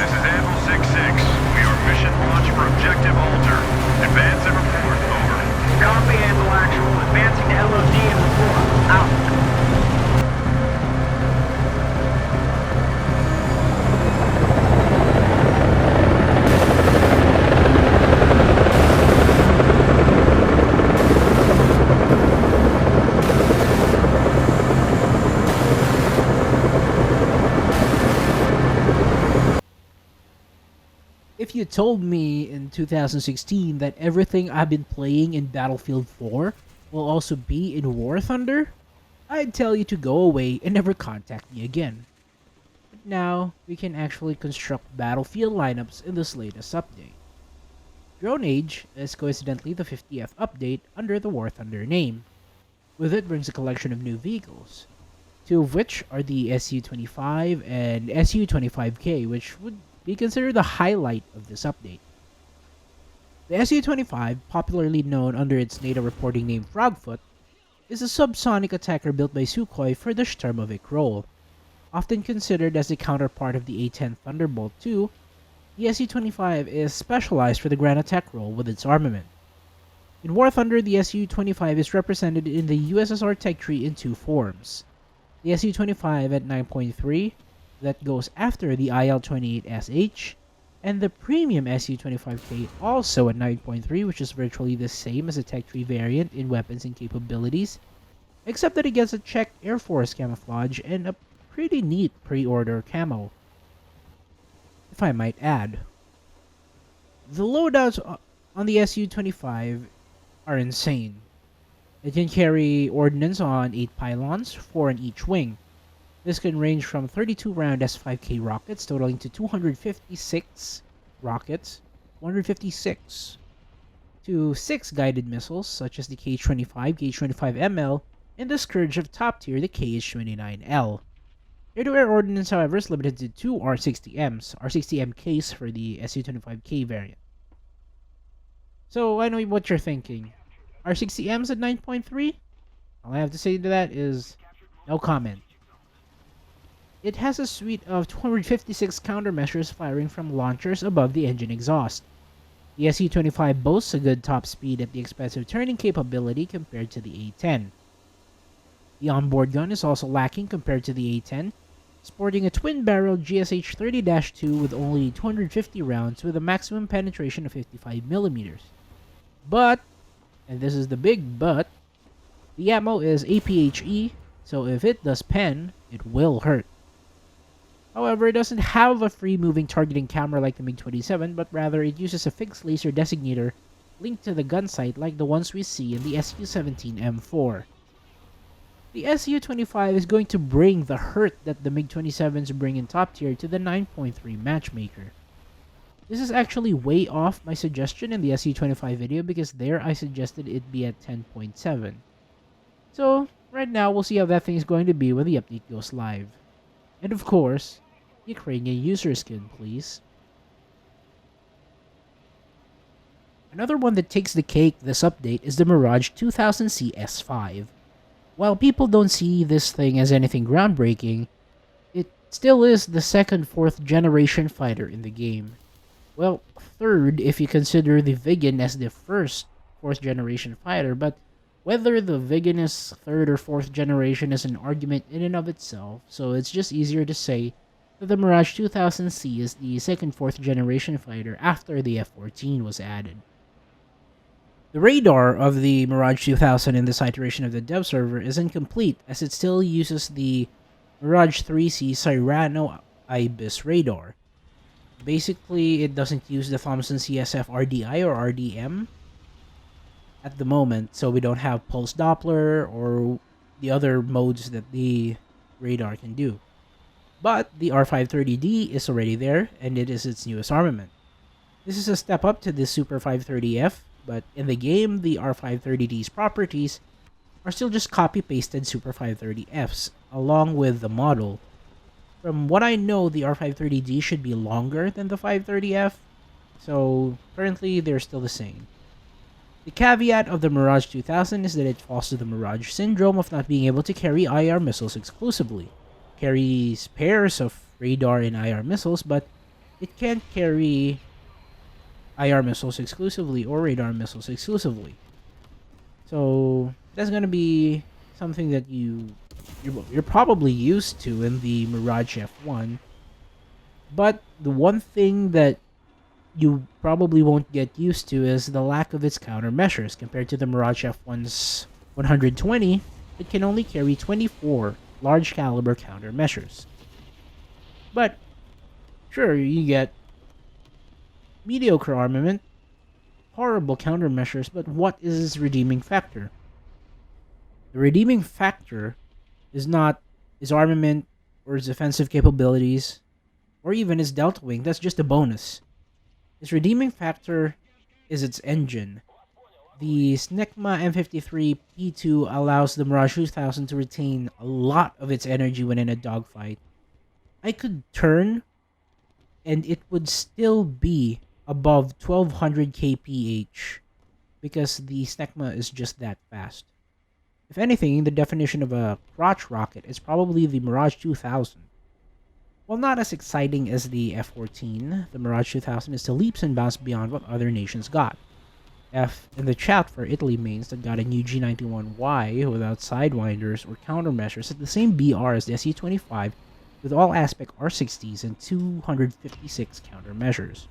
This is Anvil 6-6. We are mission launch for Objective Alter. Advance and report. Over. Copy, Anvil Actual. Advancing to LOD and report. Out. If you told me in 2016 that everything I've been playing in Battlefield 4 will also be in War Thunder, I'd tell you to go away and never contact me again. But now, we can actually construct Battlefield lineups in this latest update. Drone Age is coincidentally the 50th update under the War Thunder name. With it brings a collection of new vehicles, two of which are the SU-25 and SU-25K, which would be considered the highlight of this update. The Su-25, popularly known under its native reporting name Frogfoot, is a subsonic attacker built by Sukhoi for the Sturmovik role. Often considered as the counterpart of the A-10 Thunderbolt II, the Su-25 is specialized for the ground attack role with its armament. In War Thunder, the Su-25 is represented in the USSR tech tree in two forms. The Su-25 at 9.3, that goes after the IL-28SH, and the premium Su-25K also at 9.3, which is virtually the same as the Tech Tree variant in weapons and capabilities, except that it gets a Czech Air Force camouflage and a pretty neat pre-order camo, if I might add. The loadouts on the Su-25 are insane. It can carry ordnance on 8 pylons, 4 on each wing. This can range from 32-round S5K rockets totaling to 256 rockets, 156, to 6 guided missiles such as the KH-25, KH-25ML, and the scourge of top tier, the KH-29L. Air-to-air ordnance, however, is limited to 2 R60Ms, R60MKs for the Su-25K variant. So I know what you're thinking. R60Ms at 9.3? All I have to say to that is no comment. It has a suite of 256 countermeasures firing from launchers above the engine exhaust. The Su-25 boasts a good top speed at the expense of turning capability compared to the A-10. The onboard gun is also lacking compared to the A-10, sporting a twin-barrel GSH-30-2 with only 250 rounds with a maximum penetration of 55mm. But, and this is the big but, the ammo is APHE, so if it does pen, it will hurt. However, it doesn't have a free-moving targeting camera like the MiG-27, but rather it uses a fixed laser designator linked to the gun sight like the ones we see in the Su-17M4. The Su-25 is going to bring the hurt that the MiG-27s bring in top tier to the 9.3 matchmaker. This is actually way off my suggestion in the Su-25 video because there I suggested it be at 10.7. So, right now we'll see how that thing is going to be when the update goes live. And of course, Ukrainian user skin, please. Another one that takes the cake this update is the Mirage 2000C S5. While people don't see this thing as anything groundbreaking, it still is the second 4th generation fighter in the game. Well, third if you consider the Viggen as the first 4th generation fighter, but whether the Viggen is 3rd or 4th generation is an argument in and of itself, so it's just easier to say that the Mirage 2000C is the second 4th generation fighter after the F-14 was added. The radar of the Mirage 2000 in this iteration of the dev server is incomplete as it still uses the Mirage 3C Cyrano IBIS radar. Basically, it doesn't use the Thomson CSF RDI or RDM at the moment, so we don't have pulse Doppler or the other modes that the radar can do. But the R530D is already there, and it is its newest armament. This is a step up to the Super 530F, but in the game, the R530D's properties are still just copy-pasted Super 530Fs, along with the model. From what I know, the R530D should be longer than the 530F, so currently they're still the same. The caveat of the Mirage 2000 is that it falls to the Mirage syndrome of not being able to carry IR missiles exclusively. Carries pairs of radar and IR missiles, but it can't carry IR missiles exclusively or radar missiles exclusively. So that's gonna be something that you're probably used to in the Mirage F1. But the one thing that you probably won't get used to is the lack of its countermeasures compared to the Mirage F1's 120. It can only carry 24 large caliber countermeasures. But sure, you get mediocre armament, horrible countermeasures, but what is its redeeming factor? The redeeming factor is not its armament or its offensive capabilities or even its delta wing. That's just a bonus. Its redeeming factor is its engine. The SNECMA M53 P2 allows the Mirage 2000 to retain a lot of its energy when in a dogfight. I could turn and it would still be above 1200 kph because the SNECMA is just that fast. If anything, the definition of a crotch rocket is probably the Mirage 2000. While not as exciting as the F-14, the Mirage 2000 is still leaps and bounds beyond what other nations got. F in the chat for Italy mains that got a new G91Y without sidewinders or countermeasures at the same BR as the SU-25 with all aspect R60s and 256 countermeasures.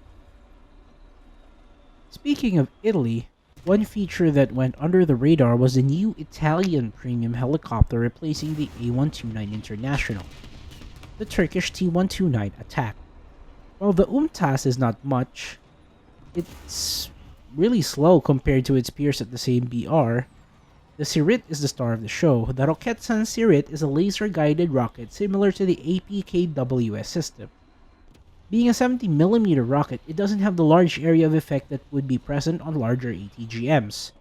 Speaking of Italy, one feature that went under the radar was the new Italian premium helicopter replacing the A129 International, the Turkish T129 Attack. While the UMTAS is not much, it's really slow compared to its peers at the same BR. The Sirit is the star of the show. The Roketsan Sirit is a laser-guided rocket similar to the APKWS system. Being a 70mm rocket, it doesn't have the large area of effect that would be present on larger ATGMs.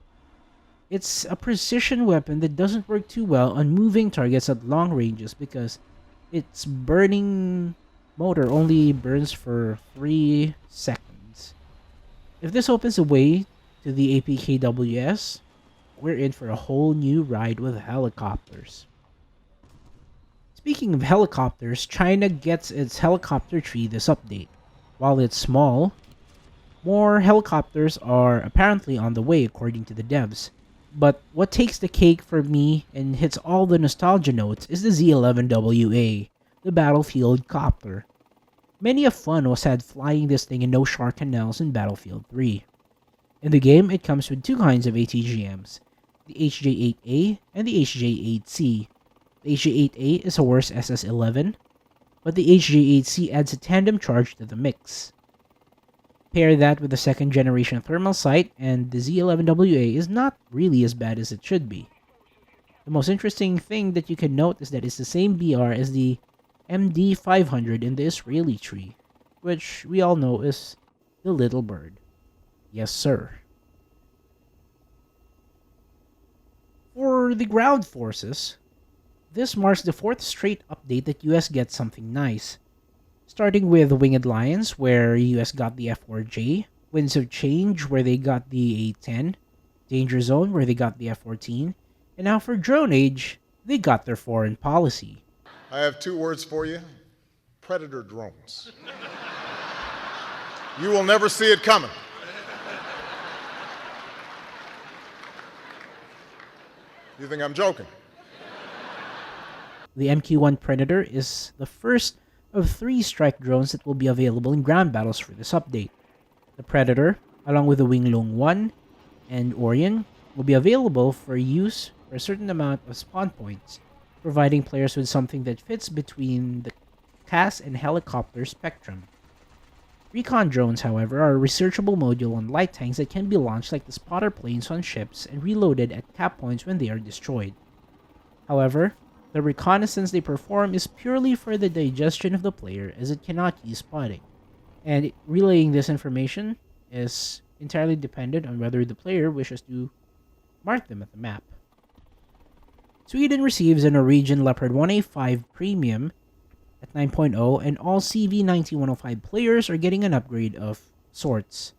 It's a precision weapon that doesn't work too well on moving targets at long ranges because its burning motor only burns for 3 seconds. If this opens the way to the APKWS, we're in for a whole new ride with helicopters. Speaking of helicopters, China gets its helicopter tree this update. While it's small, more helicopters are apparently on the way according to the devs. But what takes the cake for me and hits all the nostalgia notes is the Z11WA, the Battlefield copter. Many a fun was had flying this thing in No Shore Canals in Battlefield 3. In the game, it comes with two kinds of ATGMs, the HJ-8A and the HJ-8C. The HJ-8A is a worse SS-11, but the HJ-8C adds a tandem charge to the mix. Pair that with the second generation thermal sight, and the Z11WA is not really as bad as it should be. The most interesting thing that you can note is that it's the same BR as the MD500 in the Israeli tree, which we all know is the little bird. Yes, sir. For the ground forces, this marks the 4th straight update that US gets something nice. Starting with Winged Lions, where US got the F4J, Winds of Change, where they got the A10, Danger Zone, where they got the F14, and now for Drone Age, they got their foreign policy. I have 2 words for you: Predator drones. You will never see it coming. You think I'm joking? The MQ-1 Predator is the first of 3 strike drones that will be available in ground battles for this update. The Predator, along with the Winglong 1 and Orion, will be available for use for a certain amount of spawn points, providing players with something that fits between the CAS and helicopter spectrum. Recon drones, however, are a researchable module on light tanks that can be launched like the spotter planes on ships and reloaded at cap points when they are destroyed. However, the reconnaissance they perform is purely for the digestion of the player, as it cannot use spotting, and relaying this information is entirely dependent on whether the player wishes to mark them at the map. Sweden receives a Norwegian Leopard 1A5 Premium at 9.0, and all CV9105 players are getting an upgrade of sorts.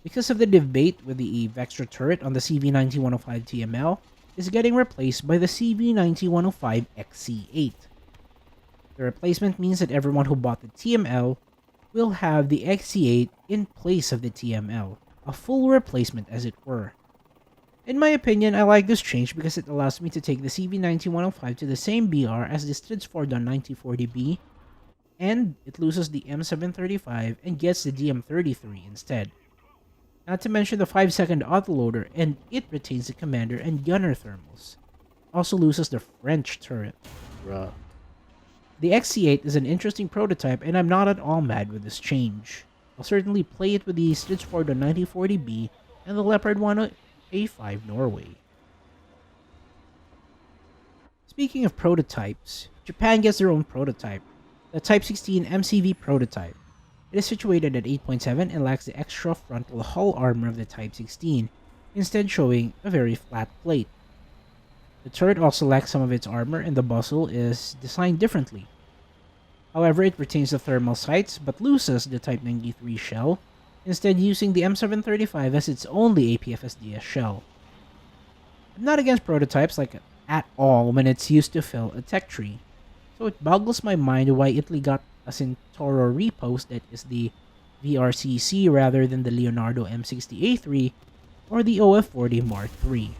Because of the debate with the Vextra turret on the CV9105 TML, is getting replaced by the CV9105 XC8. The replacement means that everyone who bought the TML we'll have the XC8 in place of the TML, a full replacement as it were. In my opinion, I like this change because it allows me to take the CV9105 to the same BR as the Stridford 9040B, and it loses the M735 and gets the DM33 instead. Not to mention the 5-second autoloader, and it retains the commander and gunner thermals. Also loses the French turret. Bruh. The XC8 is an interesting prototype, and I'm not at all mad with this change. I'll certainly play it with the Stridford 9040B and the Leopard 1A5 Norway. Speaking of prototypes, Japan gets their own prototype, the Type 16 MCV prototype. It is situated at 8.7 and lacks the extra frontal hull armor of the Type 16, instead showing a very flat plate. The turret also lacks some of its armor, and the muzzle is designed differently. However, it retains the thermal sights but loses the Type 93 shell, instead using the M735 as its only APFSDS shell. I'm not against prototypes at all when it's used to fill a tech tree, so it boggles my mind why Italy got a Centauro repost that is the VRCC rather than the Leonardo M60A3 or the OF40 Mark III.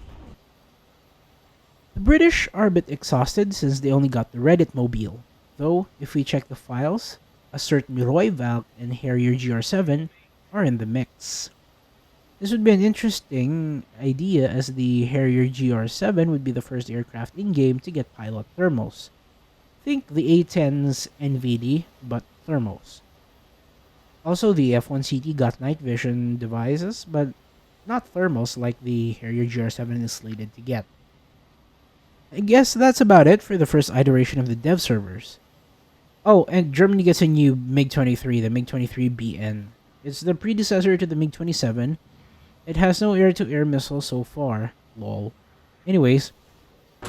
The British are a bit exhausted since they only got the Reddit mobile, though if we check the files, a certain Roy Valk and Harrier GR7 are in the mix. This would be an interesting idea as the Harrier GR7 would be the first aircraft in-game to get pilot thermals. Think the A-10's NVD, but thermals. Also, the F-1CT got night vision devices, but not thermals like the Harrier GR7 is slated to get. I guess that's about it for the first iteration of the dev servers. Oh, and Germany gets a new MiG-23, the MiG-23BN. It's the predecessor to the MiG-27. It has no air-to-air missiles so far, lol. Anyways,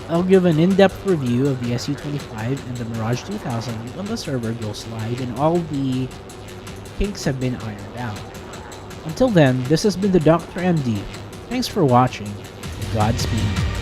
I'll give an in-depth review of the Su-25 and the Mirage 2000 when the server goes live and all the kinks have been ironed out. Until then, this has been the Dr. MD. Thanks for watching. Godspeed.